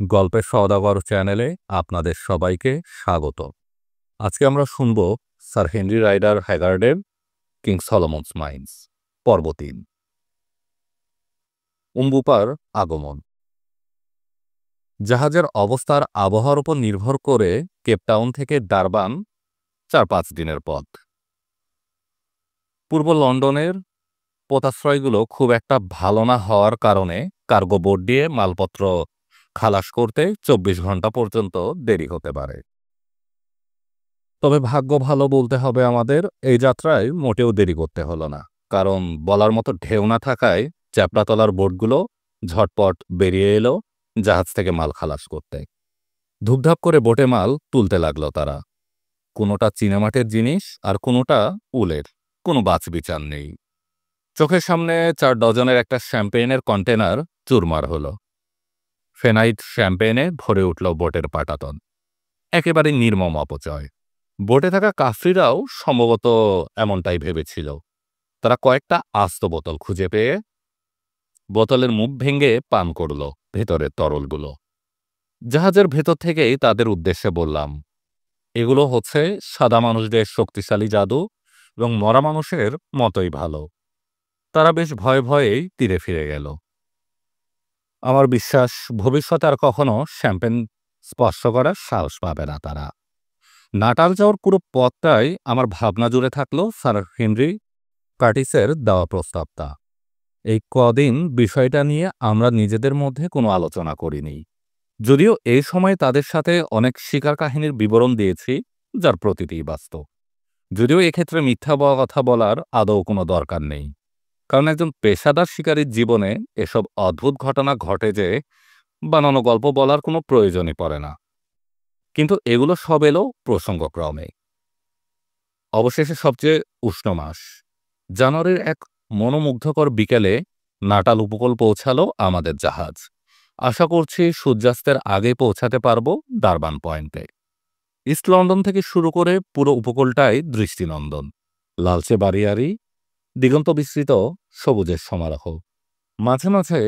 গল্পের সওদাগর চ্যানেলে আপনাদের সবাইকে স্বাগত। আজকে আমরা শুনব স্যার হেনরি রাইডার হ্যাগার্ডের কিং সলোমনস মাইন্স পর্ব ৩, উম্বুপার আগমন। জাহাজের অবস্থার আবহাওয়ার উপর নির্ভর করে কেপটাউন থেকে ডারবান ৪-৫ দিনের পথ। পূর্ব লন্ডনের পোতাশ্রয়গুলো খুব একটা ভালো না হওয়ার কারণে কার্গো বোট দিয়ে মালপত্র খালাস করতে ২৪ ঘন্টা পর্যন্ত দেরি হতে পারে। তবে ভাগ্য ভালো বলতে হবে আমাদের, এই যাত্রায় মোটেও দেরি করতে হলো না, কারণ বলার মতো ঢেউ না থাকায় চ্যাপড়াতলার বোটগুলো ঝটপট বেরিয়ে এলো জাহাজ থেকে মাল খালাস করতে। ধুপধাপ করে বোটে মাল তুলতে লাগলো তারা। কোনোটা চীনামাটির জিনিস আর কোনোটা উলের, কোনো বাছবিচার নেই। চোখের সামনে ৪ ডজনের একটা শ্যাম্পেইনের কন্টেনার চুরমার হলো। ফেনাইট শ্যাম্পেইনে ভরে উঠল বোটের পাটাতন। একেবারে নির্মম অপচয়। বোটে থাকা কাফরিরাও সম্ভবত এমনটাই ভেবেছিল। তারা কয়েকটা আস্ত বোতল খুঁজে পেয়ে বোতলের মুখ ভেঙে পান করল ভেতরের তরলগুলো। জাহাজের ভেতর থেকেই তাদের উদ্দেশ্যে বললাম, এগুলো হচ্ছে সাদা মানুষদের শক্তিশালী জাদু এবং মরা মানুষের মতোই ভালো। তারা বেশ ভয়ে ভয়েই তীরে ফিরে গেল। আমার বিশ্বাস ভবিষ্যতে আর কখনো শ্যাম্পেন স্পর্শ করার সাহস পাবে না তারা। নাটাল যাওয়ার পুরো পথটাই আমার ভাবনা জুড়ে থাকলো স্যার হেনরি কার্টিসের দেওয়া প্রস্তাবটা। এই কদিন বিষয়টা নিয়ে আমরা নিজেদের মধ্যে কোনো আলোচনা করিনি, যদিও এই সময় তাদের সাথে অনেক শিকার কাহিনীর বিবরণ দিয়েছি, যার প্রতিটিই বাস্তব। যদিও এক্ষেত্রে মিথ্যা কথা বলার আদৌ কোনো দরকার নেই, কারণ একজন পেশাদার শিকারীর জীবনে এসব অদ্ভুত ঘটনা ঘটে যে বানানো গল্প বলার কোনো প্রয়োজনই পড়ে না। কিন্তু এগুলো সব এলো প্রসঙ্গক্রমে। অবশেষে সবচেয়ে উষ্ণ মাস জানুয়ারির এক মনোমুগ্ধকর বিকেলে নাটাল উপকূল পৌঁছালো আমাদের জাহাজ। আশা করছি সূর্যাস্তের আগে পৌঁছাতে পারবো ডারবান পয়েন্টে। ইস্ট লন্ডন থেকে শুরু করে পুরো উপকূলটাই দৃষ্টিনন্দন। লালচে বাড়িয়ারি, দিগন্ত বিস্তৃত সবুজের সমারোহ। মাঝে মাঝে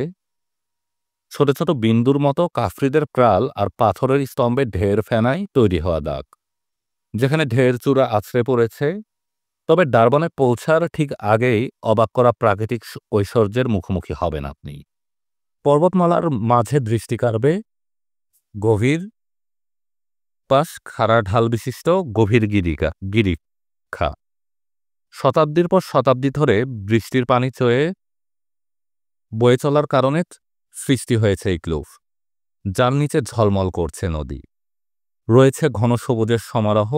ছোট ছোট বিন্দুর মতো কাফরিদের প্রাল আর পাথরের স্তম্ভে ঢের ফেনায় তৈরি হওয়া দাগ, যেখানে ঢের চূড়া আছড়ে পড়েছে। তবে ডারবানে পৌঁছার ঠিক আগেই অবাক করা প্রাকৃতিক ঐশ্বর্যের মুখোমুখি হবেন আপনি। পর্বতমালার মাঝে দৃষ্টি কাড়বে গভীর পাশ খাড়া ঢাল বিশিষ্ট গভীর গিরিখা। শতাব্দীর পর শতাব্দী ধরে বৃষ্টির পানি চয়ে বয়ে চলার কারণে সৃষ্টি হয়েছে এই ক্লুফ, যার নিচে ঝলমল করছে নদী। রয়েছে ঘন সবুজের সমারোহ।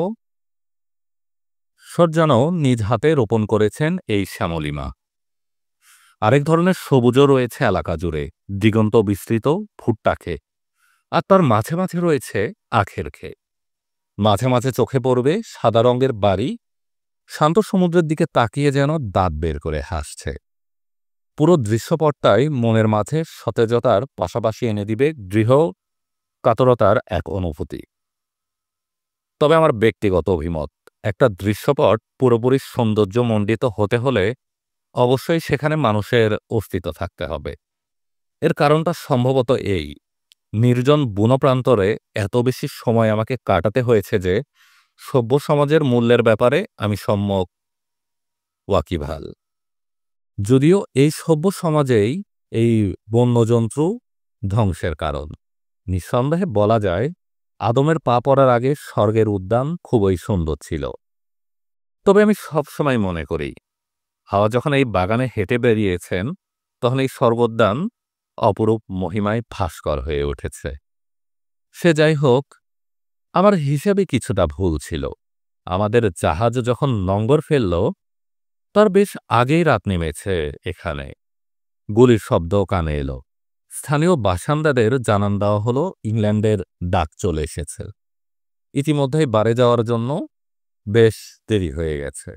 সর্জানো নিজ হাতে রোপণ করেছেন এই শ্যামলিমা। আরেক ধরনের সবুজও রয়েছে এলাকা জুড়ে, দিগন্ত বিস্তৃত ভুট্টা ক্ষেত, আর তার মাঝে মাঝে রয়েছে আখের ক্ষেত। মাঝে মাঝে চোখে পড়বে সাদা রঙের বাড়ি, শান্ত সমুদ্রের দিকে তাকিয়ে যেন দাঁত বের করে হাসছে। পুরো দৃশ্যপটটাই মনের মাঝে সতেজতার পাশাপাশি এনে দিবে দৃঢ় কাতরতার এক অনুভূতি। তবে আমার ব্যক্তিগত অভিমত, একটা দৃশ্যপট পুরোপুরি সৌন্দর্যমণ্ডিত হতে হলে অবশ্যই সেখানে মানুষের অস্তিত্ব থাকতে হবে। এর কারণটা সম্ভবত এই, নির্জন বনপ্রান্তরে এত বেশি সময় আমাকে কাটাতে হয়েছে যে সভ্য সমাজের মূল্যের ব্যাপারে আমি সম্যক ওয়াকিবহাল। যদিও এই সভ্য সমাজেই এই বন্যজন্তু ধ্বংসের কারণ। নিঃসন্দেহে বলা যায় আদমের পা পড়ার আগে স্বর্গের উদ্যান খুবই সুন্দর ছিল। তবে আমি সবসময় মনে করি, হাওয়া যখন এই বাগানে হেঁটে বেরিয়েছেন, তখন এই স্বর্গোদ্যান অপরূপ মহিমায় ভাস্কর হয়ে উঠেছে। সে যাই হোক, আমার হিসেবে কিছুটা ভুল ছিল। আমাদের জাহাজ যখন লঙ্গর ফেলল, তার বেশ আগেই রাত নেমেছে এখানে। গুলির শব্দ কানে এলো। স্থানীয় বাসিন্দাদের জানান দেওয়া হলো ইংল্যান্ডের ডাক চলে এসেছে। ইতিমধ্যেই বাড়ি যাওয়ার জন্য বেশ দেরি হয়ে গেছে।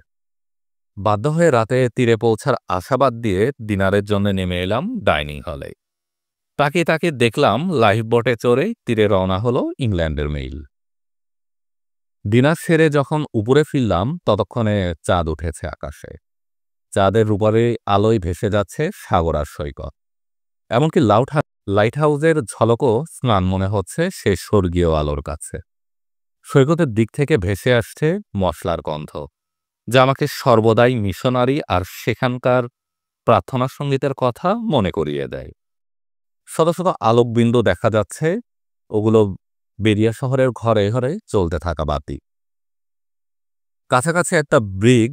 বাধ্য হয়ে রাতে তীরে পৌঁছার আশাবাদ দিয়ে ডিনারের জন্য নেমে এলাম ডাইনিং হলে। তাকিয়ে তাকিয়ে দেখলাম লাইফ বোটে চড়ে তীরে রওনা হলো ইংল্যান্ডের মেইল। ডিনার সেরে যখন উপরে ফিরলাম, ততক্ষণে চাঁদ উঠেছে আকাশে। চাঁদের রূপারে আলোয় ভেসে যাচ্ছে সাগর আর সৈকত। এমনকি লাউঠা লাইট হাউসের ঝলকও স্নান মনে হচ্ছে সে স্বর্গীয় আলোর কাছে। সৈকতের দিক থেকে ভেসে আসছে মশলার গন্ধ, যা আমাকে সর্বদাই মিশনারি আর সেখানকার প্রার্থনা সঙ্গীতের কথা মনে করিয়ে দেয়। শত শত আলোকবিন্দু দেখা যাচ্ছে, ওগুলো বেরিয়া শহরের ঘরে ঘরে চলতে থাকা বাতি। কাছাকাছি একটা ব্রিগ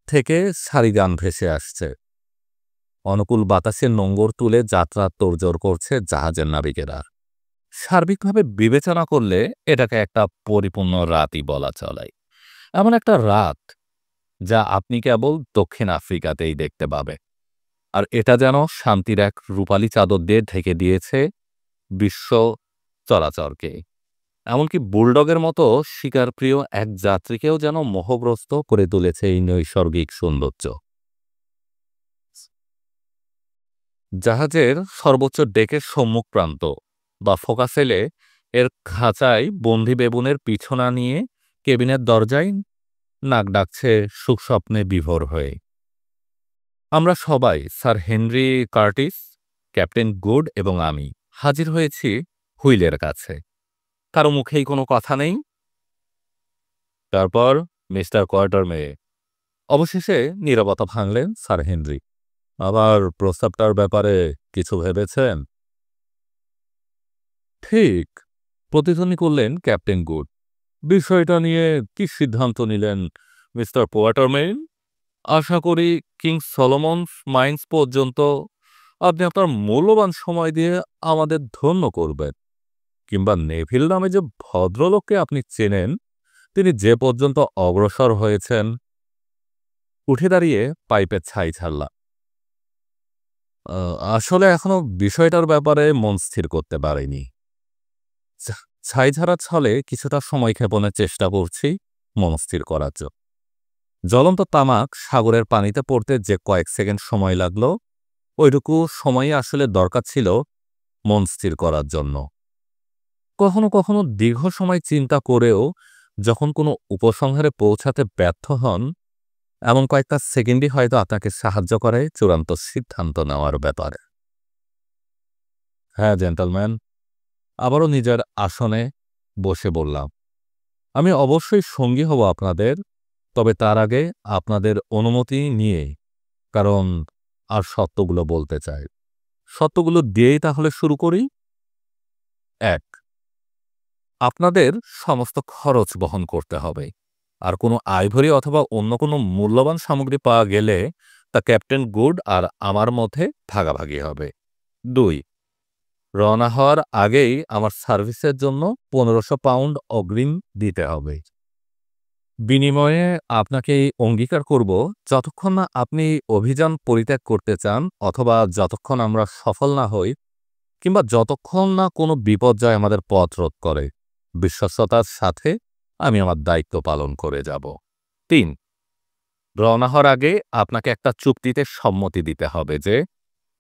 থেকে সারি গান ভেসে আসছে। অনুকূল বাতাসে নোঙর তুলে যাত্রা তোড়জোড় করছে জাহাজের নাবিকেরা। সার্বিকভাবে বিবেচনা করলে এটাকে একটা পরিপূর্ণ রাতই বলা চলে। এমন একটা রাত যা আপনি কেবল দক্ষিণ আফ্রিকাতেই দেখতে পাবে। আর এটা যেন শান্তির এক রূপালী চাদর দিয়ে ঢেকে দিয়েছে বিশ্ব চরাচরকে। এমনকি বুলডগের মতো শিকারপ্রিয় এক যাত্রীকেও যেন মোহগ্রস্ত করে তুলেছে এই নৈসর্গিক সৌন্দর্য। জাহাজের সর্বোচ্চ ডেকের সম্মুখ প্রান্ত বা ফোকাসেলে এর খাঁচায় বন্দি বেবুনের পিছনা নিয়ে কেবিনের দরজায় নাক ডাকছে সুখস্বপ্নে বিভোর হয়ে। আমরা সবাই, sir Henry Curtis, captain good এবং আমি, হাজির হয়েছি হুইলের কাছে। কারো মুখেই কোনো কথা নেই। তারপর মিস্টার কোয়ার্টারমে অবশেষে নীরবতা ভাঙলেন স্যার হেনরি। আবার প্রস্তাবটার ব্যাপারে কিছু ভেবেছেন? ঠিক, প্রতিধ্বনি করলেন ক্যাপ্টেন গুড। বিষয়টা নিয়ে কি সিদ্ধান্ত নিলেন মিস্টার কোয়ার্টারমেইন? আশা করি কিং সলোমনস মাইন্স পর্যন্ত আপনি আপনার মূল্যবান সময় দিয়ে আমাদের ধন্য করবেন। কিংবা নেভিল নামে যে ভদ্রলোককে আপনি চেনেন, তিনি যে পর্যন্ত অগ্রসর হয়েছেন। উঠে দাঁড়িয়ে পাইপের ছাই ছাড়লাম। আসলে এখনো বিষয়টার ব্যাপারে মন স্থির করতে পারিনি। ছাই ঝাড়ার ছলে কিছুটা সময় ক্ষেপণের চেষ্টা করছি মনস্থির করার জন্য। জ্বলন্ত তামাক সাগরের পানিতে পড়তে যে কয়েক সেকেন্ড সময় লাগলো, ওইটুকু সময়ই আসলে দরকার ছিল মন স্থির করার জন্য। কখনো কখনো দীর্ঘ সময় চিন্তা করেও যখন কোনো উপসংহারে পৌঁছাতে ব্যর্থ হন, এমন কয়েকটা সেকেন্ডই হয়তো আপনাকে সাহায্য করে চূড়ান্ত সিদ্ধান্ত নেওয়ার ব্যাপারে। হ্যাঁ জেন্টলম্যান, আবারও নিজের আসনে বসে বললাম, আমি অবশ্যই সঙ্গী হব আপনাদের, তবে তার আগে আপনাদের অনুমতি নিয়ে, কারণ আর সত্যগুলো বলতে চাই। সত্যগুলো দিয়েই তাহলে শুরু করি। ১. আপনাদের সমস্ত খরচ বহন করতে হবে। আর কোনো আইভরি অথবা অন্য কোনো মূল্যবান সামগ্রী পাওয়া গেলে তা ক্যাপ্টেন গুড আর আমার মধ্যে ভাগাভাগি হবে। ২. রওনা হওয়ার আগেই আমার সার্ভিসের জন্য ১৫০০ পাউন্ড অগ্রিম দিতে হবে। বিনিময়ে আপনাকে এই অঙ্গীকার করব, যতক্ষণ না আপনি অভিযান পরিত্যাগ করতে চান অথবা যতক্ষণ আমরা সফল না হই, কিংবা যতক্ষণ না কোনো বিপর্যয় আমাদের পথ রোধ করে, বিশ্বস্ততার সাথে আমি আমার দায়িত্ব পালন করে যাব। ৩. রওনা হওয়ার আগে আপনাকে একটা চুক্তিতে সম্মতি দিতে হবে যে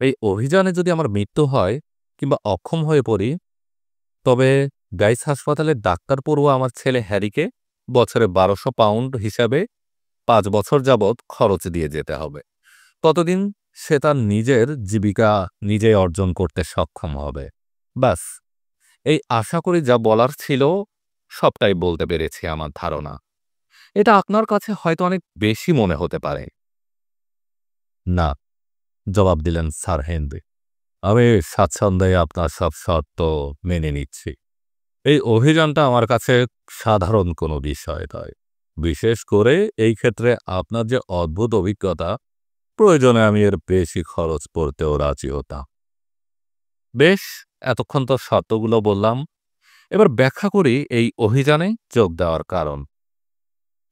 এই অভিযানে যদি আমার মৃত্যু হয় কিংবা অক্ষম হয়ে পড়ি, তবে গাইস হাসপাতালের ডাক্তার পড়ুয়া আমার ছেলে হ্যারিকে বছরে ১২০০ পাউন্ড হিসাবে ৫ বছর যাবৎ খরচ দিয়ে যেতে হবে। ততদিন সে তার নিজের জীবিকা নিজেই অর্জন করতে সক্ষম হবে। ব্যাস, এই আশা করি যা বলার ছিল সবটাই বলতে পেরেছি আমার ধারণা। এটা আপনার কাছে হয়তো অনেক বেশি মনে হতে পারে। না, জবাব দিলেন স্যার হেনরি। আমি স্বাচ্ছন্দ্যে আপনার সব শর্ত মেনে নিচ্ছি। এই অভিযানটা আমার কাছে সাধারণ কোনো বিষয় নয়। বিশেষ করে এই ক্ষেত্রে আপনার যে অদ্ভুত অভিজ্ঞতা, প্রয়োজনে আমি এর বেশি খরচ পড়তেও রাজি হতাম। বেশ, এতক্ষণ তো শর্তগুলো বললাম। এবার ব্যাখ্যা করি এই অভিযানে যোগ দেওয়ার কারণ।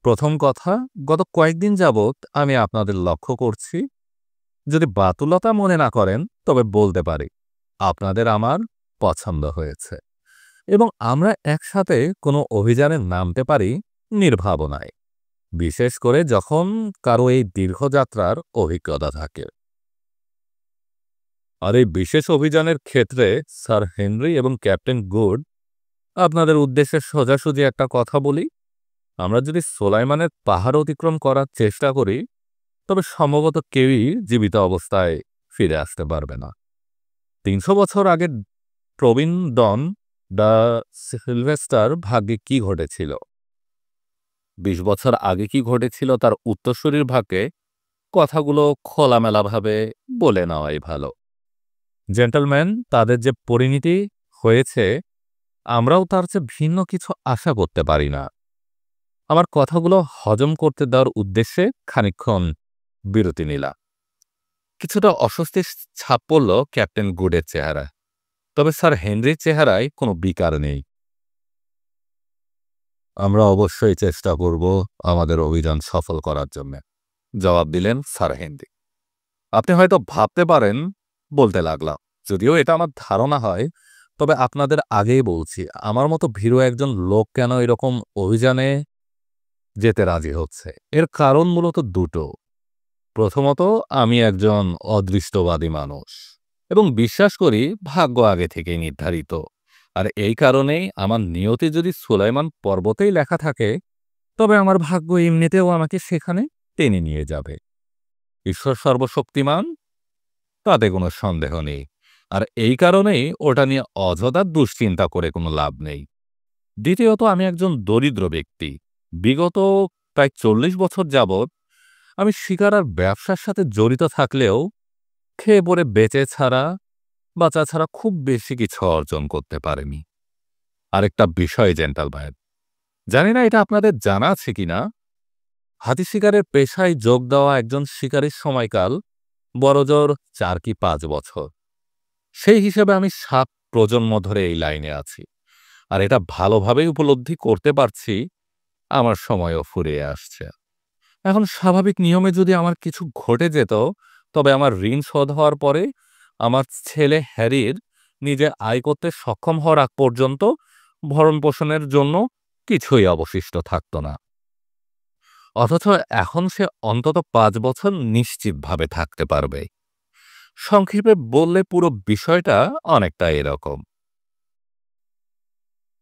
প্রথম কথা, গত কয়েকদিন যাবৎ আমি আপনাদের লক্ষ্য করছি। যদি বাতুলতা মনে না করেন তবে বলতে পারি, আপনাদের আমার পছন্দ হয়েছে এবং আমরা একসাথে কোনো অভিযানে নামতে পারি নির্ভাবনায়, বিশেষ করে যখন কারো এই দীর্ঘযাত্রার অভিজ্ঞতা থাকে। আর এই বিশেষ অভিযানের ক্ষেত্রে স্যার হেনরি এবং ক্যাপ্টেন গুড, আপনাদের উদ্দেশ্যে সোজাসুজি একটা কথা বলি, আমরা যদি সোলাইমানের পাহাড় অতিক্রম করার চেষ্টা করি, তবে সম্ভবত কেউই জীবিত অবস্থায় ফিরে আসতে পারবে না। ৩০০ বছর আগের প্রবীণ ডন দ্য সিলভেস্টার ভাগ্যে কি ঘটেছিল? ২০ বছর আগে কি ঘটেছিল তার উত্তরসূরির ভাগ্যে কথাগুলো খোলামেলাভাবে বলে নেওয়াই ভালো। জেন্টলম্যান, তাদের যে পরিণতি হয়েছে আমরাও তার চেয়ে ভিন্ন কিছু আশা করতে পারি না। আমার কথাগুলো হজম করতে দেওয়ার উদ্দেশ্যে খানিকক্ষণ বিরতি নিলাম। কিছুটা অস্বস্তির ছাপ পড়ল ক্যাপ্টেন গুডের চেহারায়। তবে স্যার হেনরির চেহারায় কোনো বিকার নেই। আমরা অবশ্যই চেষ্টা করব আমাদের অভিযান সফল করার জন্য, জবাব দিলেন স্যার হেনরি। আপনি হয়তো ভাবতে পারেন, বলতে লাগলাম, যদিও এটা আমার ধারণা হয়, তবে আপনাদের আগেই বলছি, আমার মতো ভীরু একজন লোক কেন এরকম অভিযানে যেতে রাজি হচ্ছে। এর কারণ মূলত দুটো। প্রথমত, আমি একজন অদৃষ্টবাদী মানুষ এবং বিশ্বাস করি ভাগ্য আগে থেকেই নির্ধারিত। আর এই কারণেই আমার নিয়তি যদি সুলাইমান পর্বতেই লেখা থাকে, তবে আমার ভাগ্য এমনিতেও আমাকে সেখানে টেনে নিয়ে যাবে। ঈশ্বর সর্বশক্তিমান, তাতে কোনো সন্দেহ নেই। আর এই কারণেই ওটা নিয়ে অযথা দুশ্চিন্তা করে কোনো লাভ নেই। দ্বিতীয়ত, আমি একজন দরিদ্র ব্যক্তি। বিগত প্রায় ৪০ বছর যাবৎ আমি শিকার আর ব্যবসার সাথে জড়িত থাকলেও খেয়ে পরে বাঁচা ছাড়া খুব বেশি কিছু অর্জন করতে পারেনি। আরেকটা বিষয় জেন্টলম্যান, জানি না এটা আপনাদের জানা আছে কিনা, হাতি শিকারের পেশায় যোগ দেওয়া একজন শিকারীর সময়কাল বড়জোর ৪ কি ৫ বছর। সেই হিসেবে আমি ৭ প্রজন্ম ধরে এই লাইনে আছি। আর এটা ভালোভাবেই উপলব্ধি করতে পারছি আমার সময়ও ফুরিয়ে আসছে। এখন স্বাভাবিক নিয়মে যদি আমার কিছু ঘটে যেত, তবে আমার ঋণ শোধ হওয়ার পরে আমার ছেলে হ্যারির নিজে আয় করতে সক্ষম হওয়ার আগ পর্যন্ত ভরণ-পোষণের জন্য কিছুই অবশিষ্ট থাকত না। অথচ এখন সে অন্তত ৫ বছর নিশ্চিতভাবে থাকতে পারবে। সংক্ষেপে বললে পুরো বিষয়টা অনেকটা এরকম।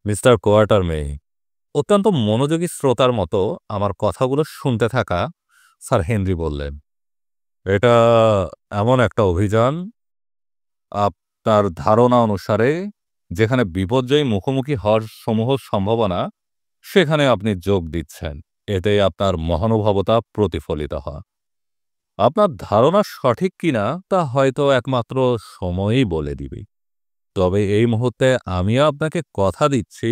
মিস্টার কোয়ার্টারমেইন, অত্যন্ত মনোযোগী শ্রোতার মতো আমার কথাগুলো শুনতে থাকা স্যার হেনরি বললেন, এটা এমন একটা অভিযান, আপনার ধারণা অনুসারে যেখানে বিপর্যয় মুখোমুখি হওয়ার সমূহ সম্ভাবনা, সেখানে আপনি যোগ দিচ্ছেন। এতেই আপনার মহানুভবতা প্রতিফলিত হয়। আপনার ধারণা সঠিক কিনা তা হয়তো একমাত্র সময়ই বলে দিবে। তবে এই মুহূর্তে আমিও আপনাকে কথা দিচ্ছি,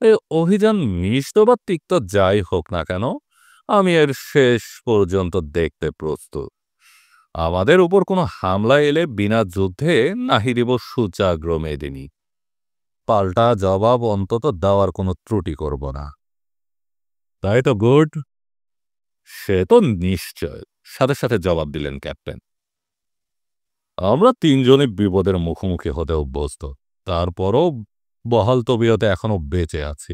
এই অভিযান মিষ্ট বা তিক্ত যাই হোক না কেন, আমি এর শেষ পর্যন্ত দেখতে প্রস্তুত। আমাদের উপর কোনো হামলা এলে বিনা যুদ্ধে নাহি দিব সূচাগ্র মেদিনী। পাল্টা জবাব অন্তত দেওয়ার কোনো ত্রুটি করব না। তাই তো গুড? সে তো নিশ্চয়, সাথে সাথে জবাব দিলেন ক্যাপ্টেন। আমরা ৩ জনই বিপদের মুখোমুখি হতে অভ্যস্ত, তারপরও বহাল তবিয়তে এখনো বেঁচে আছি।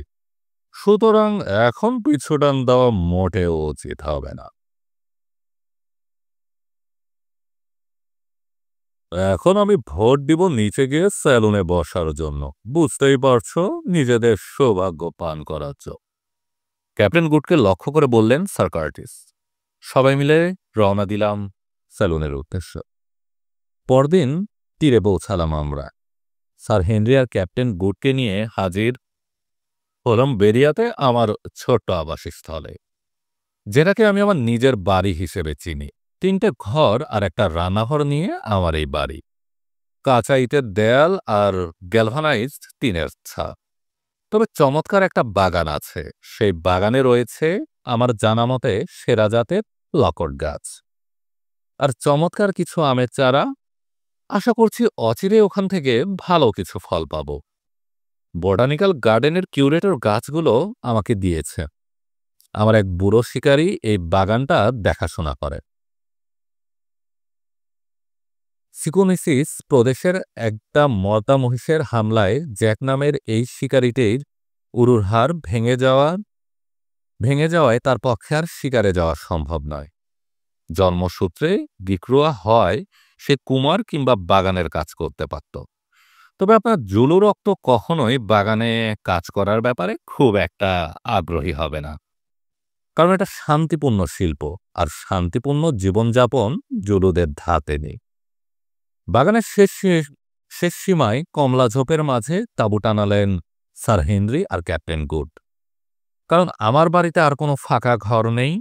সুতরাং এখন পিছুটান দেওয়া মোটেও উচিত হবে না। এখন আমি ভোট দিব নিচে গিয়ে স্যালুনে বসার জন্য। বুঝতেই পারছো, নিজেদের সৌভাগ্য পান করার জন্য। ক্যাপ্টেন গুডকে লক্ষ্য করে বললেন স্যার কার্টিস। সবাই মিলে রওনা দিলাম স্যালুনের উদ্দেশ্যে। পরদিন তীরে পৌঁছালাম আমরা। স্যার হেনরি আর ক্যাপ্টেন গুডকে নিয়ে হাজির হলাম বেরিয়াতে, আমার ছোট্ট আবাসস্থলে, যেটাকে আমি আমার নিজের বাড়ি হিসেবে চিনি। ৩টে ঘর আর একটা রান্নাঘর নিয়ে আমার এই বাড়ি। কাঁচা ইটের দেয়াল আর গ্যালভানাইজড টিনের ছাদ। তবে চমৎকার একটা বাগান আছে। সেই বাগানে রয়েছে আমার জানা মতে সেরা জাতের লকট গাছ আর চমৎকার কিছু আমের চারা। আশা করছি অচিরে ওখান থেকে ভালো কিছু ফল পাব। বোটানিক্যাল গার্ডেনের কিউরেটর গাছগুলো আমাকে দিয়েছে। আমার এক বুড়ো শিকারী এই বাগানটা দেখাশোনা করে। সিকুনিসিস প্রদেশের একটা মর্দা মহিষের হামলায় জ্যাক নামের এই শিকারিটির উরুর হাড় ভেঙে যাওয়ায় তার পক্ষে আর শিকারে যাওয়া সম্ভব নয়। জন্মসূত্রে দিক্রুয়া হয় সে কুমার কিংবা বাগানের কাজ করতে পারত। তবে আপনার জুলু রক্ত কখনোই বাগানে কাজ করার ব্যাপারে খুব একটা আগ্রহী হবে না, কারণ এটা শান্তিপূর্ণ শিল্প, আর শান্তিপূর্ণ জীবনযাপন জুলুদের ধাতে নেই। বাগানের শেষ শেষ সীমায় কমলা ঝোপের মাঝে তাঁবু টানালেন স্যার হেনরি আর ক্যাপ্টেন গুড। কারণ আমার বাড়িতে আর কোনো ফাঁকা ঘর নেই,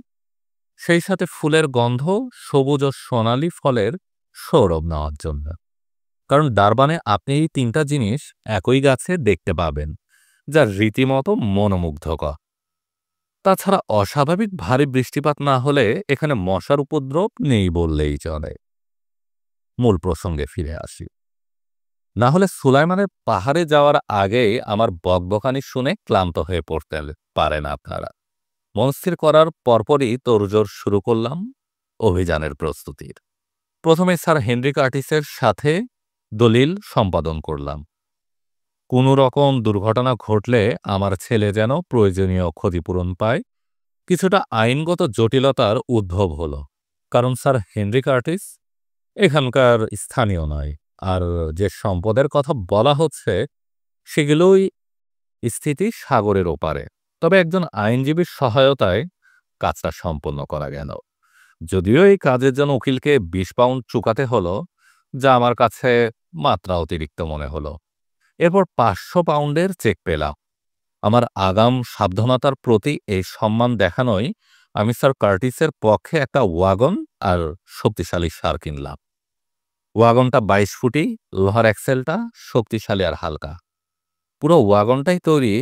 সেই সাথে ফুলের গন্ধ, সবুজ ও সোনালি ফলের সৌরভ নেওয়ার জন্য। কারণ ডারবানে আপনি এই ৩টা জিনিস একই গাছে দেখতে পাবেন, যা রীতিমতো মনোমুগ্ধকর। তাছাড়া অস্বাভাবিক ভারী বৃষ্টিপাত না হলে এখানে মশার উপদ্রব নেই বললেই চলে। মূল প্রসঙ্গে ফিরে আসি। না হলে সুলাইমানের পাহাড়ে যাওয়ার আগেই আমার বকবকানি শুনে ক্লান্ত হয়ে পড়তে পারেন আপনারা। মনস্থির করার পরপরই তোড়জোড় শুরু করলাম অভিযানের প্রস্তুতির। প্রথমে স্যার হেনরি কার্টিসের সাথে দলিল সম্পাদন করলাম। কোনো রকম দুর্ঘটনা ঘটলে আমার ছেলে যেন প্রয়োজনীয় ক্ষতিপূরণ পায়। কিছুটা আইনগত জটিলতার উদ্ভব হলো, কারণ স্যার হেনরি কার্টিস এখানকার স্থানীয় নয়, আর যে সম্পদের কথা বলা হচ্ছে সেগুলোই স্থিতি সাগরের ওপারে। তবে একজন আইনজীবীর সহায়তায় কাজটা সম্পন্ন করা গেল। যদিও এই কাজের জন্য উকিলকে ২০ পাউন্ড চুকাতে হলো, যা আমার কাছে মাত্রা অতিরিক্ত মনে হলো। এরপর ৫০০ পাউন্ডের চেক পেলাম। আমার আগাম সাবধানতার প্রতি এই সম্মান দেখানোয় আমি স্যার কার্টিসের পক্ষে একটা ওয়াগন আর শক্তিশালী সার কিনলাম। ওয়াগনটা ২২ ফুটি, লোহার অ্যাক্সেলটা শক্তিশালী আর হালকা। পুরো ওয়াগনটাই তৈরি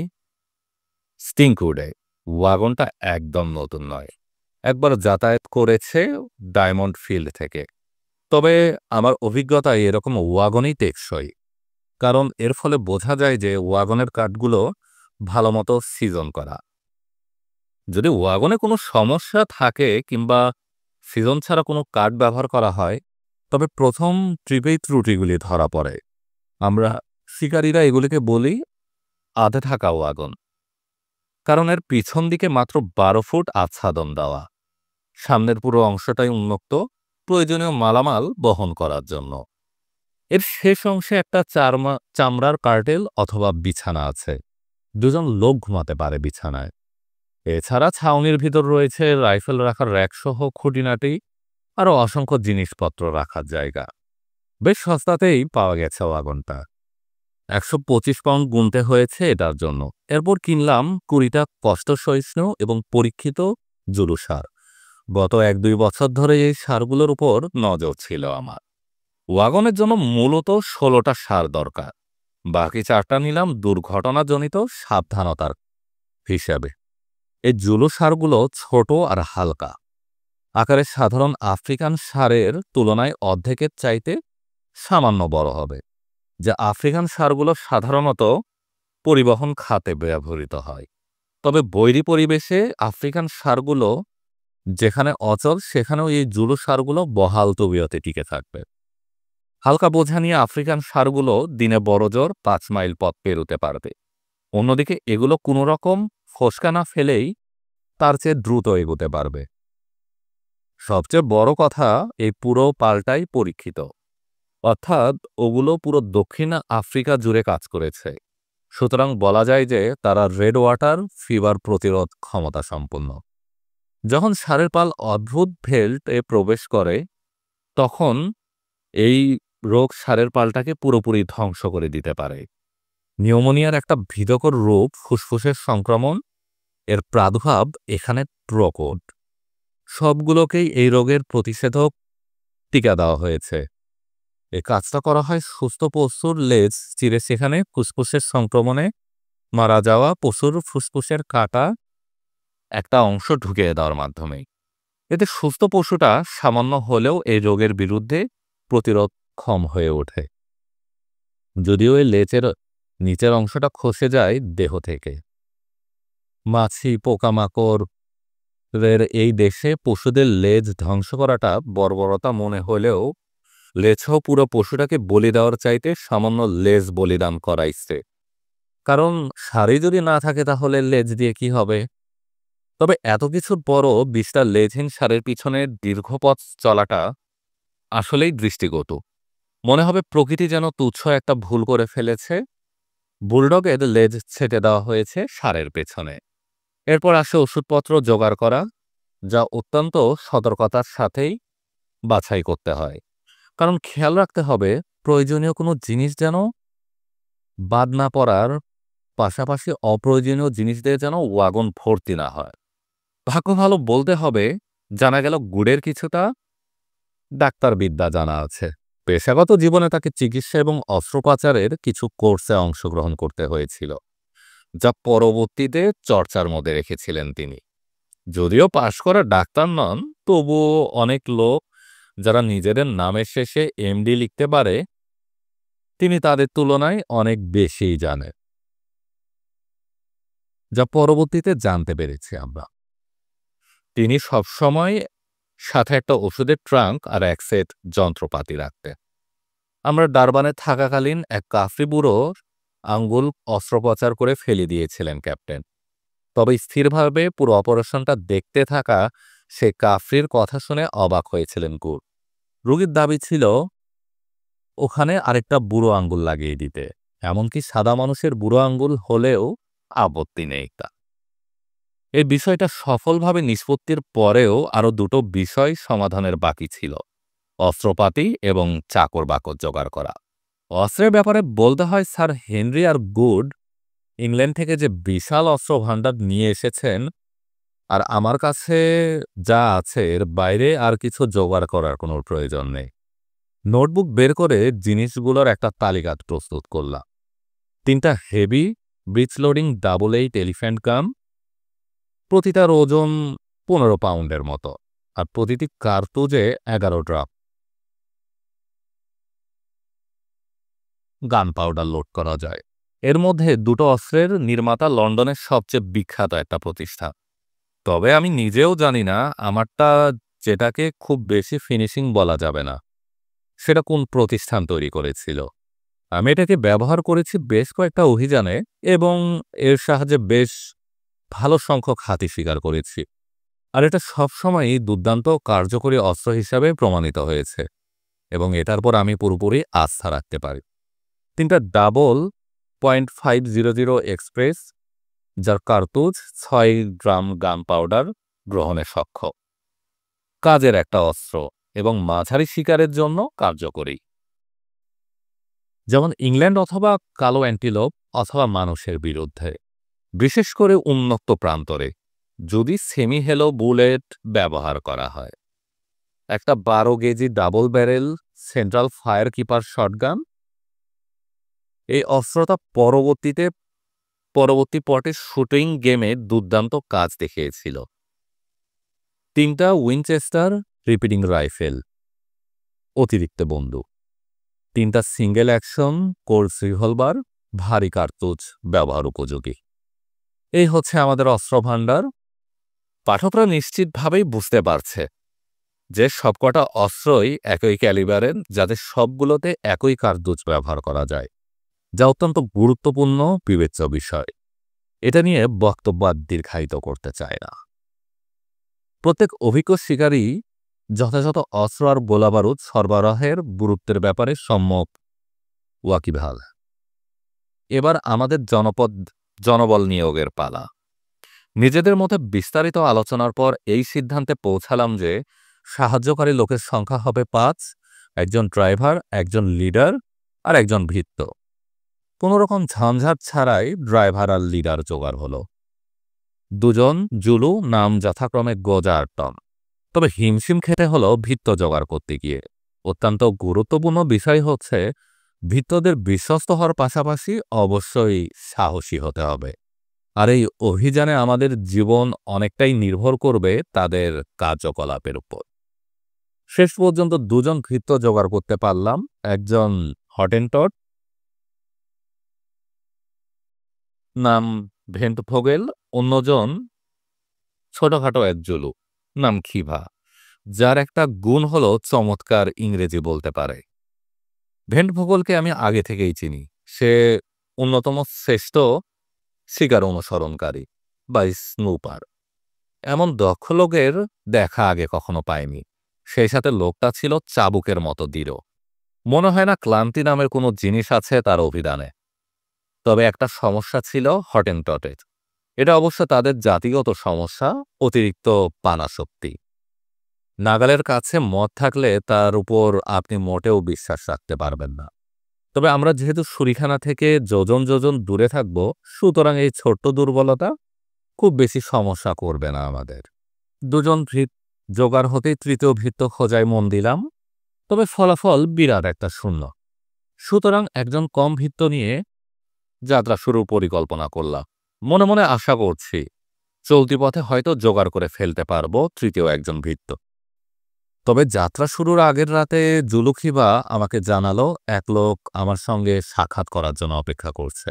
স্টিংকউডে। ওয়াগনটা একদম নতুন নয়, একবার যাতায়াত করেছে ডায়মন্ড ফিল্ড থেকে। তবে আমার অভিজ্ঞতায় এরকম ওয়াগনই টেকসই, কারণ এর ফলে বোঝা যায় যে ওয়াগনের কাঠগুলো ভালোমতো সিজন করা। যদি ওয়াগনে কোনো সমস্যা থাকে কিংবা সিজন ছাড়া কোনো কাঠ ব্যবহার করা হয়, তবে প্রথম ট্রিপেই ত্রুটিগুলি ধরা পড়ে। আমরা শিকারীরা এগুলিকে বলি আধে থাকা ওয়াগন, কারণ এর পিছন দিকে মাত্র ১২ ফুট আচ্ছাদন দেওয়া। সামনের পুরো অংশটাই উন্মুক্ত, প্রয়োজনীয় মালামাল বহন করার জন্য। এর শেষ অংশে একটা চামড়ার কার্টেল অথবা বিছানা আছে। ২ জন লোক ঘুমাতে পারে বিছানায়। এছাড়া ছাউনির ভিতর রয়েছে রাইফেল রাখার র‍্যাকসহ খুঁটিনাটি আরও অসংখ্য জিনিসপত্র রাখার জায়গা। বেশ সস্তাতেই পাওয়া গেছে ওয়াগনটা। ১২৫ পাউন্ড গুনতে হয়েছে এটার জন্য। এরপর কিনলাম ২০টা কষ্টসহিষ্ণু এবং পরীক্ষিত জুলু সার। গত ১-২ বছর ধরে এই সারগুলোর উপর নজর ছিল আমার। ওয়াগনের জন্য মূলত ১৬টা সার দরকার, বাকি ৪টা নিলাম দুর্ঘটনাজনিত সাবধানতার হিসাবে। এই জুলু সারগুলো ছোট আর হালকা, আকারে সাধারণ আফ্রিকান সারের তুলনায় অর্ধেকের চাইতে সামান্য বড় হবে, যা আফ্রিকান সারগুলো সাধারণত পরিবহন খাতে ব্যবহৃত হয়। তবে বৈরী পরিবেশে আফ্রিকান সারগুলো যেখানে অচল, সেখানেও এই জুলু সারগুলো বহাল তবিয়তে টিকে থাকবে। হালকা বোঝা নিয়ে আফ্রিকান সারগুলো দিনে বড়জোর ৫ মাইল পথ পেরোতে পারবে। অন্যদিকে এগুলো কোনো রকম ফসকা না ফেলেই তার চেয়ে দ্রুত এগোতে পারবে। সবচেয়ে বড় কথা, এই পুরো পাল্টাই পরীক্ষিত, অর্থাৎ ওগুলো পুরো দক্ষিণ আফ্রিকা জুড়ে কাজ করেছে। সুতরাং বলা যায় যে তারা রেড ওয়াটার ফিভার প্রতিরোধ ক্ষমতা সম্পন্ন। যখন সারের পাল অদ্ভুত ভেল্টে প্রবেশ করে, তখন এই রোগ সারের পালটাকে পুরোপুরি ধ্বংস করে দিতে পারে। নিউমোনিয়ার একটা ভীতিকর রূপ ফুসফুসের সংক্রমণ, এর প্রাদুর্ভাব এখানে প্রকট। সবগুলোকেই এই রোগের প্রতিষেধক টিকা দেওয়া হয়েছে। এই কাজটা করা হয় সুস্থ পশুর লেজ চিরে সেখানে ফুসফুসের সংক্রমণে মারা যাওয়া পশুর ফুসফুসের কাটা একটা অংশ ঢুকিয়ে দেওয়ার মাধ্যমে। এতে সুস্থ পশুটা সামান্য হলেও এই রোগের বিরুদ্ধে প্রতিরোধক্ষম হয়ে ওঠে, যদিও এই লেজের নিচের অংশটা খসে যায় দেহ থেকে। মাছি, পোকামাকড় এই দেশে পশুদের লেজ ধ্বংস করাটা বর্বরতা মনে হলেও লেজসহ পুরো পশুটাকে বলি দেওয়ার চাইতে সামান্য লেজ বলিদান করাই শ্রেয়। কারণ সারই যদি না থাকে তাহলে লেজ দিয়ে কি হবে? তবে এত কিছুর পরও ২০টা লেজহীন ষাঁড়ের পিছনে দীর্ঘ পথ চলাটা আসলেই দৃষ্টিকটু। মনে হবে প্রকৃতি যেন তুচ্ছ একটা ভুল করে ফেলেছে। বুলডগের লেজ ছেঁটে দেওয়া হয়েছে ষাঁড়ের পেছনে। এরপর আসে ওষুধপত্র জোগাড় করা, যা অত্যন্ত সতর্কতার সাথেই বাছাই করতে হয়। কারণ খেয়াল রাখতে হবে প্রয়োজনীয় কোনো জিনিস যেন বাদ না পড়ার পাশাপাশি অপ্রয়োজনীয় জিনিস দিয়ে যেন ওয়াগন ভর্তি না হয়। ভাগ্য ভালো বলতে হবে, জানা গেল গুড়ের কিছুটা ডাক্তারবিদ্যা জানা আছে। পেশাগত জীবনে তাকে চিকিৎসা এবং অস্ত্রোপচারের কিছু কোর্সে অংশগ্রহণ করতে হয়েছিল, যা পরবর্তীতে চর্চার মধ্যে রেখেছিলেন তিনি। যদিও পাশ করা ডাক্তার নন, তবুও অনেক লোক যারা নিজেদের নামের শেষে এমডি লিখতে পারে, তিনি তাদের তুলনায় অনেক বেশিই জানেন, যা পরবর্তীতে জানতে পেরেছি আমরা। তিনি সবসময় সাথে একটা ওষুধের ট্রাঙ্ক আর এক সেট যন্ত্রপাতি রাখতেন। আমরা ডারবানে থাকাকালীন এক কাফরি বুড়োর আঙ্গুল অস্ত্রোপচার করে ফেলে দিয়েছিলেন ক্যাপ্টেন। তবে স্থিরভাবে পুরো অপারেশনটা দেখতে থাকা সে কাফরির কথা শুনে অবাক হয়েছিলেন গুড। রোগীর দাবি ছিল ওখানে আরেকটা বুড়ো আঙ্গুল লাগিয়ে দিতে, এমনকি সাদা মানুষের বুড়ো আঙ্গুল হলেও আপত্তি নেই তা। এই বিষয়টা সফলভাবে নিষ্পত্তির পরেও আরও দুটো বিষয় সমাধানের বাকি ছিল: অস্ত্রপাতি এবং চাকর বাকর জোগাড় করা। অস্ত্রের ব্যাপারে বলতে হয় স্যার হেনরি আর গুড ইংল্যান্ড থেকে যে বিশাল অস্ত্র ভাণ্ডার নিয়ে এসেছেন, আর আমার কাছে যা আছে এর বাইরে আর কিছু জোগাড় করার কোনো প্রয়োজন নেই। নোটবুক বের করে জিনিসগুলোর একটা তালিকা প্রস্তুত করলাম। 3টা হেভি ব্রিজ লোডিং ডাবল-8 এলিফ্যান্ট গান, প্রতিটার ওজন 15 পাউন্ডের মতো, আর প্রতিটি কার্তুজে 11 ড্রাম গান পাউডার লোড করা যায়। এর মধ্যে দুটো অস্ত্রের নির্মাতা লন্ডনের সবচেয়ে বিখ্যাত একটা প্রতিষ্ঠান। তবে আমি নিজেও জানি না আমারটা, যেটাকে খুব বেশি ফিনিশিং বলা যাবে না, সেটা কোন প্রতিষ্ঠান তৈরি করেছিল। আমি এটাকে ব্যবহার করেছি বেশ কয়েকটা অভিযানে এবং এর সাহায্যে বেশ ভালো সংখ্যক হাতি শিকার করেছি, আর এটা সবসময়ই দুর্দান্ত কার্যকরী অস্ত্র হিসাবে প্রমাণিত হয়েছে এবং এটার পর আমি পুরোপুরি আস্থা রাখতে পারি। 3টা ডাবল.500 এক্সপ্রেস, যার কার্তুজ 6 গ্রাম গান পাউডার গ্রহণে সক্ষম, কাজের একটা অস্ত্র এবং মাঝারি শিকারের জন্য কার্যকরী, যেমন ইংল্যান্ড অথবা কালো অ্যান্টিলোপ অথবা মানুষের বিরুদ্ধে, বিশেষ করে উন্মুক্ত প্রান্তরে যদি সেমি হেলো বুলেট ব্যবহার করা হয়। একটা 12 gauge double barrel central fire keeper shotgun. এই অস্ত্রটা পরবর্তী পটের শুটিং গেমে দুর্দান্ত কাজ দেখিয়েছিল। 3টা উইনচেস্টার রিপিটিং রাইফেল, অতিরিক্ত বন্দুক। 3টা সিঙ্গেল অ্যাকশন কোল্স রিভলভার, ভারী কার্তুজ ব্যবহার উপযোগী। এই হচ্ছে আমাদের অস্ত্রভাণ্ডার। পাঠকরা নিশ্চিতভাবেই বুঝতে পারছে যে সবকটা অস্ত্রই একই ক্যালিবারের, যাদের সবগুলোতে একই কার্তুজ ব্যবহার করা যায়, যা অত্যন্ত গুরুত্বপূর্ণ বিবেচ্য বিষয়। এটা নিয়ে বক্তব্য দীর্ঘায়িত করতে চায় না। প্রত্যেক অভিজ্ঞ শিকারী যথাযথ অস্ত্র আর গোলাবারুদ সরবরাহের গুরুত্বের ব্যাপারে সম্যক ওয়াকিবহাল। এবার আমাদের জনবল নিয়োগের পালা। নিজেদের মধ্যে বিস্তারিত আলোচনার পর এই সিদ্ধান্তে পৌঁছালাম যে সাহায্যকারী লোকের সংখ্যা হবে 5, একজন ড্রাইভার, একজন লিডার আর একজন ভৃত্য। কোনো রকম ঝঞ্ঝাট ছাড়াই ড্রাইভার আর লিডার জোগাড় হলো। 2 জন জুলু, নাম যথাক্রমে গোজা আর টম। তবে হিমশিম খেতে হলো ভৃত্য জোগাড় করতে গিয়ে। অত্যন্ত গুরুত্বপূর্ণ বিষয় হচ্ছে ভৃত্যদের বিশ্বস্ত হওয়ার পাশাপাশি অবশ্যই সাহসী হতে হবে, আর এই অভিযানে আমাদের জীবন অনেকটাই নির্ভর করবে তাদের কার্যকলাপের উপর। শেষ পর্যন্ত 2 জন ভৃত্য জোগাড় করতে পারলাম, একজন হটেনটট, নাম ভেন্টভোগেল, অন্যজন ছোটখাটো এক জুলু, নাম খিভা, যার একটা গুণ হলো চমৎকার ইংরেজি বলতে পারে। ভেন্টভোগলকে আমি আগে থেকেই চিনি। সে অন্যতম শ্রেষ্ঠ শিকার অনুসরণকারী বা স্নুপার। এমন দক্ষ লোকের দেখা আগে কখনো পাইনি। সেই সাথে লোকটা ছিল চাবুকের মতো দৃঢ়। মনে হয় না ক্লান্তি নামের কোনো জিনিস আছে তার অভিধানে। তবে একটা সমস্যা ছিল হটেনটটের। এটা অবশ্য তাদের জাতিগত সমস্যা, অতিরিক্ত পানাশক্তি। নাগালের কাছে মদ থাকলে তার উপর আপনি মোটেও বিশ্বাস রাখতে পারবেন না। তবে আমরা যেহেতু শুঁড়িখানা থেকে যোজন যোজন দূরে থাকব, সুতরাং এই ছোট্ট দুর্বলতা খুব বেশি সমস্যা করবে না আমাদের। দুজন ভৃত জোগাড় হতেই তৃতীয় ভৃত্য খোঁজায় মন দিলাম। তবে ফলাফল বিরাট একটা শূন্য। সুতরাং একজন কম ভৃত্য নিয়ে যাত্রা শুরুর পরিকল্পনা করলাম। মনে মনে আশা করছি চলতি পথে হয়তো জোগাড় করে ফেলতে পারবো তৃতীয় একজন ভৃত্য। তবে যাত্রা শুরুর আগের রাতে জুলুখিবা আমাকে জানালো এক লোক আমার সঙ্গে সাক্ষাৎ করার জন্য অপেক্ষা করছে।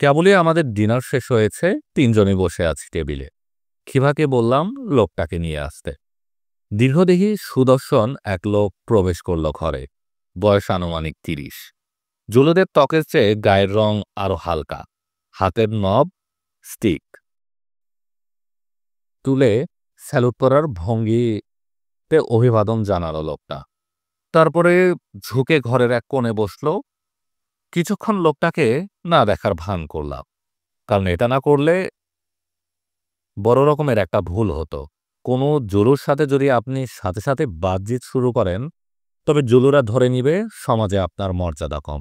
কেবলই আমাদের ডিনার শেষ হয়েছে, তিনজনই বসে আছি টেবিলে। খিভাকে বললাম লোকটাকে নিয়ে আসতে। দীর্ঘদেহী সুদর্শন এক লোক প্রবেশ করল ঘরে। বয়স আনুমানিক ৩০। জুলুদের ত্বকের চেয়ে গায়ের রং আরো হালকা। হাতের নব স্টিক তুলে স্যালুট করার ভঙ্গিতে অভিবাদন জানালো লোকটা। তারপরে ঝুঁকে ঘরের এক কোণে বসল। কিছুক্ষণ লোকটাকে না দেখার ভান করলাম, কারণ এটা না করলে বড় রকমের একটা ভুল হতো। কোনো জুলুর সাথে যদি আপনি সাথে সাথে বাতচিত শুরু করেন, তবে জুলুরা ধরে নিবে সমাজে আপনার মর্যাদা কম।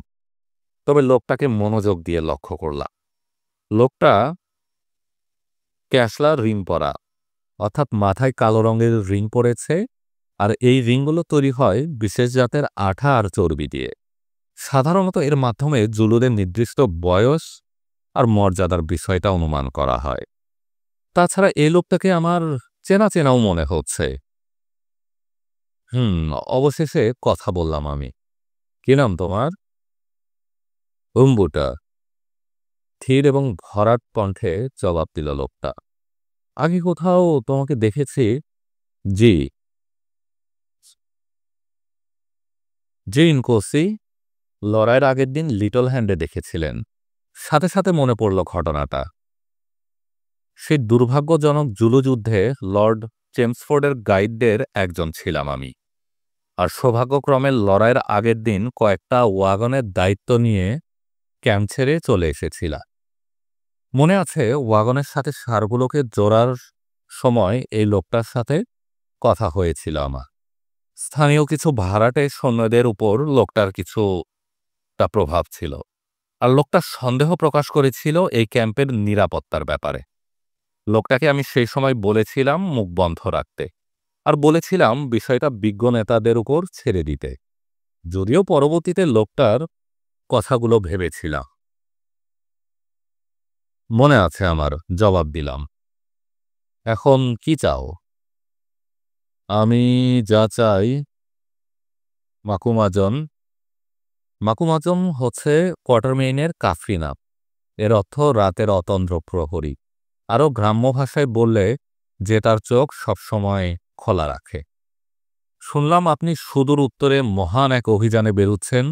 তবে লোকটাকে মনোযোগ দিয়ে লক্ষ্য করলাম। লোকটা ক্যাশলা রিং পরা, অর্থাৎ মাথায় কালো রঙের রিং পরেছে, আর এই রিংগুলো তৈরি হয় বিশেষ জাতের আঠা আর চর্বি দিয়ে। সাধারণত এর মাধ্যমে জুলুদের নির্দিষ্ট বয়স আর মর্যাদার বিষয়টা অনুমান করা হয়। তাছাড়া এই লোকটাকে আমার চেনা চেনাও মনে হচ্ছে। অবশেষে কথা বললাম আমি। কি নাম তোমার? উম্বুটা। ধীর এবং ভরাট কণ্ঠে জবাব দিল লোকটা। আগে কোথাও তোমাকে দেখেছি। জি। জি ইনকোসি। লড়াইয়ের আগের দিন লিটল হ্যান্ডে দেখেছিলেন। সাথে সাথে মনে পড়ল ঘটনাটা। সেই দুর্ভাগ্যজনক জুলু যুদ্ধে লর্ড চেমসফোর্ডের গাইডদের একজন ছিলাম আমি। আর সৌভাগ্যক্রমে লড়াইয়ের আগের দিন কয়েকটা ওয়াগনের দায়িত্ব নিয়ে ক্যাম্প ছেড়ে চলে এসেছিলাম। মনে আছে ওয়াগনের সাথে সারগুলোকে জোড়ার সময় এই লোকটার সাথে কথা হয়েছিল আমার। স্থানীয় কিছু ভাড়াটে সৈন্যদের উপর লোকটার কিছুটা প্রভাব ছিল, আর লোকটা সন্দেহ প্রকাশ করেছিল এই ক্যাম্পের নিরাপত্তার ব্যাপারে। লোকটাকে আমি সেই সময় বলেছিলাম মুখ বন্ধ রাখতে, আর বলেছিলাম বিষয়টা বিজ্ঞ নেতাদের উপর ছেড়ে দিতে। যদিও পরবর্তীতে লোকটার কথাগুলো ভেবেছিলাম। মনে আছে আমার, জবাব দিলাম। এখন কি চাও? আমি যা চাই মাকুমাজন। মাকুমাজন হচ্ছে কোয়াটারমেইনের কাফরি নাম। এর অর্থ রাতের অতন্দ্র প্রহরী। আরও গ্রাম্য ভাষায় বললে যে তার চোখ সবসময় খোলা রাখে। শুনলাম আপনি সুদূর উত্তরে মহান এক অভিযানে বেরুচ্ছেন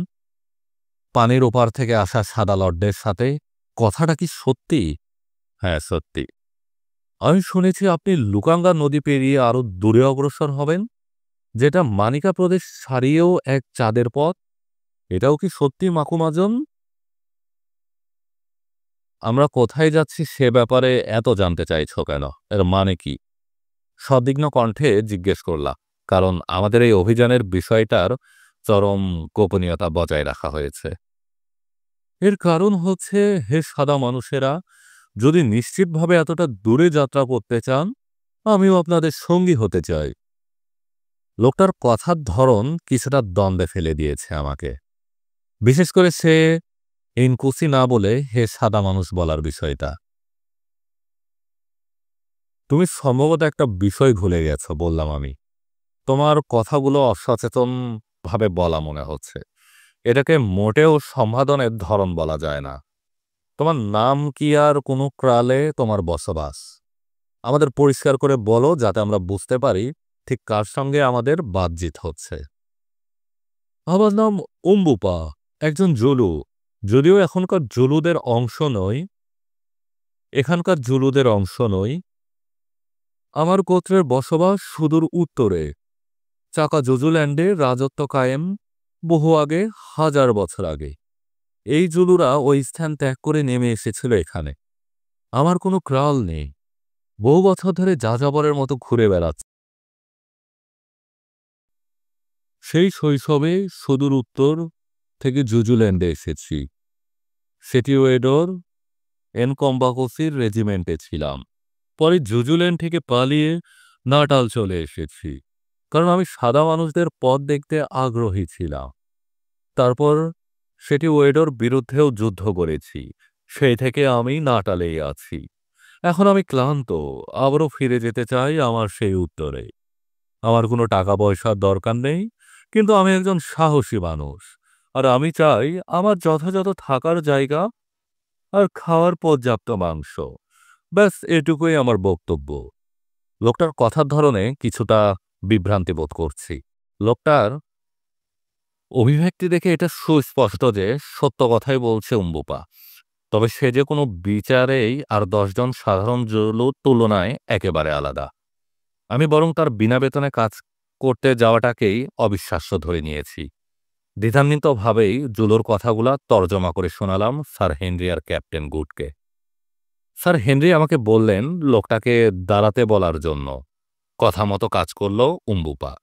পানির ওপার থেকে আসা সাদা লর্ডদের সাথে। কথাটা কি সত্যি? হ্যাঁ, সত্যি। আমি শুনেছি আপনি লুকাঙ্গা নদী পেরিয়ে আরো দূরে অগ্রসর হবেন, যেটা মানিকা প্রদেশ ছাড়িয়েও এক চাঁদের পথ। এটাও কি সত্যি মাকুমাজন? আমরা কোথায় যাচ্ছি সে ব্যাপারে এত জানতে চাইছ কেন? এর মানে কি? সদিগ্ন কণ্ঠে জিজ্ঞেস করলাম, কারণ আমাদের এই অভিযানের বিষয়টার চরম গোপনীয়তা বজায় রাখা হয়েছে। এর কারণ হচ্ছে, হে সাদা মানুষেরা, যদি নিশ্চিতভাবে এতটা দূরে যাত্রা করতে চান, আমিও আপনাদের সঙ্গী হতে চাই। লোকটার কথার ধরন কিছুটা দ্বন্দ্বে ফেলে দিয়েছে আমাকে, বিশেষ করে সে ইনকুসি না বলে হে সাদা মানুষ বলার বিষয়টা। তুমি সম্ভবত একটা বিষয় ভুলে গেছ, বললাম আমি। তোমার কথাগুলো অসচেতন ভাবে বলা মনে হচ্ছে। এটাকে মোটেও সম্বোধনের ধরন বলা যায় না। তোমার নাম কি আর কোনো ক্রালে তোমার বসবাস? আমাদের পরিষ্কার করে বলো, যাতে আমরা বুঝতে পারি ঠিক কার সঙ্গে আমাদের বাতচিত হচ্ছে। আমার নাম উম্বুপা, একজন জুলু। যদিও এখানকার জুলুদের অংশ নই। আমার গোত্রের বসবাস সুদূর উত্তরে চাকা জুজুল্যান্ডে রাজত্ব কায়েম বহু আগে, 1000 বছর আগে। এই জুলুরা ওই স্থান ত্যাগ করে নেমে এসেছিল এখানে। আমার কোনো ক্রাল নেই। বহু বছর ধরে যাযাবরের মতো ঘুরে বেড়াচ্ছে। সেই শৈশবে সুদূর উত্তর থেকে জুজুল্যান্ডে এসেছি। সেটিওয়েডর এনকম্বাকসির রেজিমেন্টে ছিলাম। পরে জুজুল্যান্ড থেকে পালিয়ে নাটাল চলে এসেছি, কারণ আমি সাদা মানুষদের পথ দেখতে আগ্রহী ছিলাম। তারপর সেটিওয়েডর বিরুদ্ধেও যুদ্ধ করেছি। সেই থেকে আমি নাটালেই আছি। এখন আমি ক্লান্ত, আবারও ফিরে যেতে চাই আমার সেই উত্তরে। আমার কোনো টাকা পয়সার দরকার নেই, কিন্তু আমি একজন সাহসী মানুষ। আর আমি চাই আমার যথাযথ থাকার জায়গা আর খাওয়ার পর্যাপ্ত মাংস। ব্যাস এটুকুই আমার বক্তব্য। লোকটার কথার ধরনে কিছুটা বিভ্রান্তি বোধ করছি। লোকটার অভিব্যক্তি দেখে এটা সুস্পষ্ট যে সত্য কথাই বলছে উম্বুপা। তবে সে যে কোনো বিচারেই আর ১০ জন সাধারণ জুলুর তুলনায় একেবারে আলাদা। আমি বরং তার বিনা বেতনে কাজ করতে যাওয়াটাকেই অবিশ্বাস্য ধরে নিয়েছি। দ্বিধান্বিতভাবেই জুলোর কথাগুলা তর্জমা করে শোনালাম স্যার হেনরি আর ক্যাপ্টেন গুডকে। স্যার হেনরি আমাকে বললেন লোকটাকে দাঁড়াতে বলার জন্য। কথা মতো কাজ করল উম্বুপা।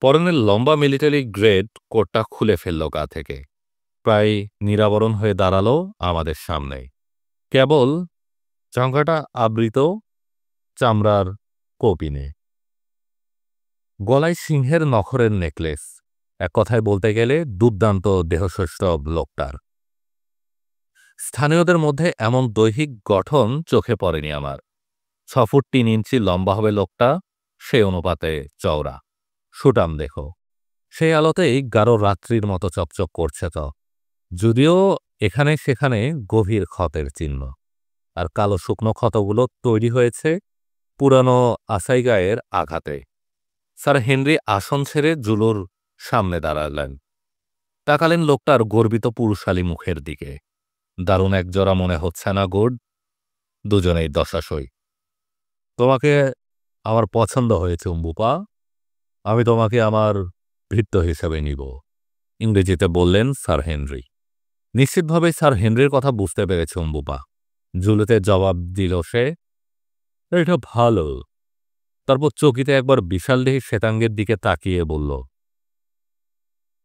পরনের লম্বা মিলিটারি গ্রেড কোটটা খুলে ফেলল গা থেকে। প্রায় নিরাবরণ হয়ে দাঁড়ালো আমাদের সামনে। কেবল চামড়াটা আবৃত চামড়ার কৌপিনে। গলায় সিংহের নখরের নেকলেস। এক কথায় বলতে গেলে দুর্দান্ত দেহসৌষ্ঠব লোকটার। স্থানীয়দের মধ্যে এমন দৈহিক গঠন চোখে পড়েনি আমার। ৬ ফুট ৩ ইঞ্চি লম্বা হবে লোকটা, সেই অনুপাতে চওড়া। সুটাম দেখো। সেই আলোতেই গাঢ় রাত্রির মতো চকচক করছে তো, যদিও এখানে সেখানে গভীর ক্ষতের চিহ্ন। আর কালো শুকনো ক্ষতগুলো তৈরি হয়েছে পুরানো আসাই গায়ের আঘাতে। স্যার হেনরি আসন ছেড়ে জুলোর সামনে দাঁড়ালেন। তাকালেন লোকটার গর্বিত পুরুষালী মুখের দিকে। দারুণ একজোড়া মনে হচ্ছে না গুড? দুজনেই দশাসই। তোমাকে আমার পছন্দ হয়েছে উম্বুপা। আমি তোমাকে আমার ভৃত্য হিসেবে নিব, ইংরেজিতে বললেন স্যার হেনরি। নিশ্চিতভাবেই স্যার হেনরির কথা বুঝতে পেরেছে উম্বুপা। জুলুতে জবাব দিল সে, এটা ভালো। তারপর চকিতে একবার বিশালদেহী শ্বেতাঙ্গের দিকে তাকিয়ে বলল,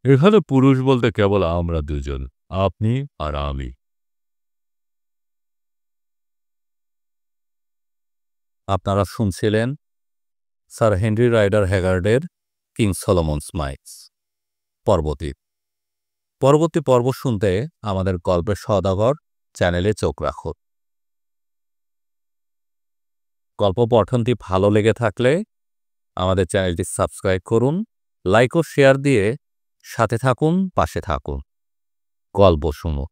এখানে পুরুষ বলতে কেবল আমরা দুজন, আপনি আর আমি। আপনারা শুনছিলেন স্যার হেনরি রাইডার হ্যাগার্ডের কিং সলোমনস মাইন্স পরবর্তী পর্ব শুনতে আমাদের গল্পের সওদাগর চ্যানেলে চোখ রাখুন। গল্প পঠনটি ভালো লেগে থাকলে আমাদের চ্যানেলটি সাবস্ক্রাইব করুন, লাইক ও শেয়ার দিয়ে সাথে থাকুন, পাশে থাকুন। গল্প শুনুন।